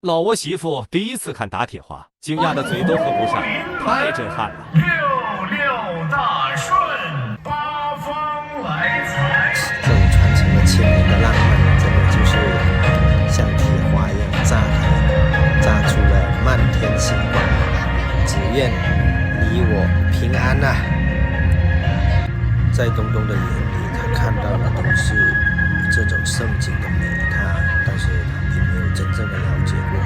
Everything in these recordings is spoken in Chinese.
老挝媳妇第一次看打铁花，惊讶的嘴都合不上，太震撼了。六六大顺，八方来财。这种传承了千年的浪漫，真的就是像铁花一样炸开，炸出了漫天星光。只愿你我平安啊！在东东的眼里，他看到的都是这种盛景的美，但是他并没有真正的了解过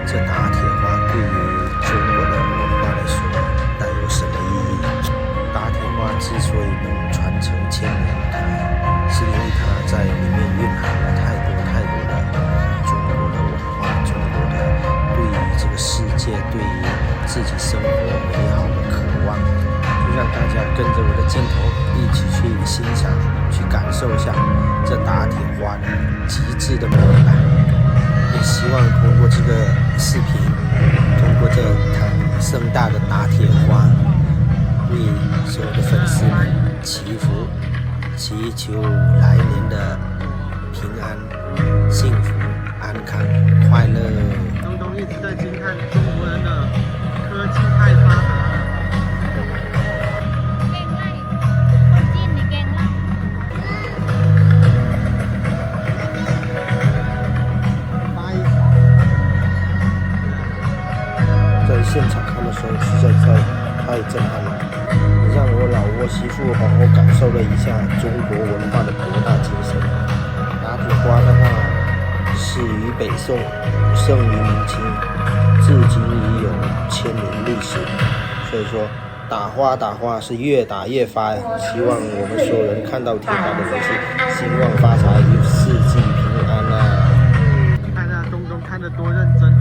这打铁花对于中国的文化来说带有什么意义。打铁花之所以能传承千年，是因为它在里面蕴含了太多的中国的文化，中国的对于这个世界，对于自己生活美好的渴望。就让大家跟着我的镜头一起去欣赏，去感受一下这打铁花的极致的美感。也希望通过这个视频，通过这场盛大的打铁花，为所有的粉丝们祈福，祈求来年的平安、幸福、安康、快乐。东东一直在惊叹中国人的科技太发达了。在现场看的时候实在太震撼了，让我老挝媳妇好好感受了一下中国文化的博大精深。打铁花的话，始于北宋，盛于明清，至今已有千年历史。所以说，打花是越打越发呀！希望我们所有人看到铁花的都是兴旺发财，四季平安啊！看那东东看得多认真。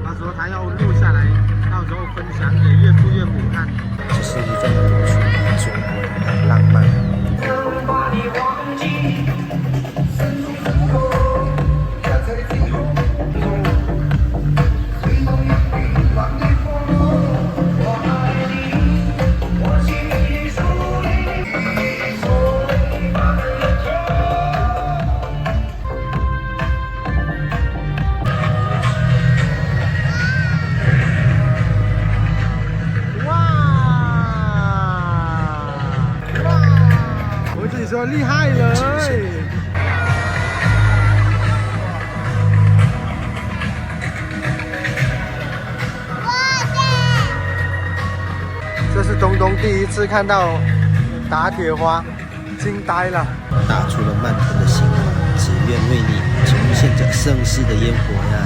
他说他要录下来，到时候分享给岳父岳母看。这是一种独属于中国人的浪漫。说厉害了！这是东东第一次看到打铁花，惊呆了。打出了漫天的星光，只愿为你重现这盛世的烟火呀！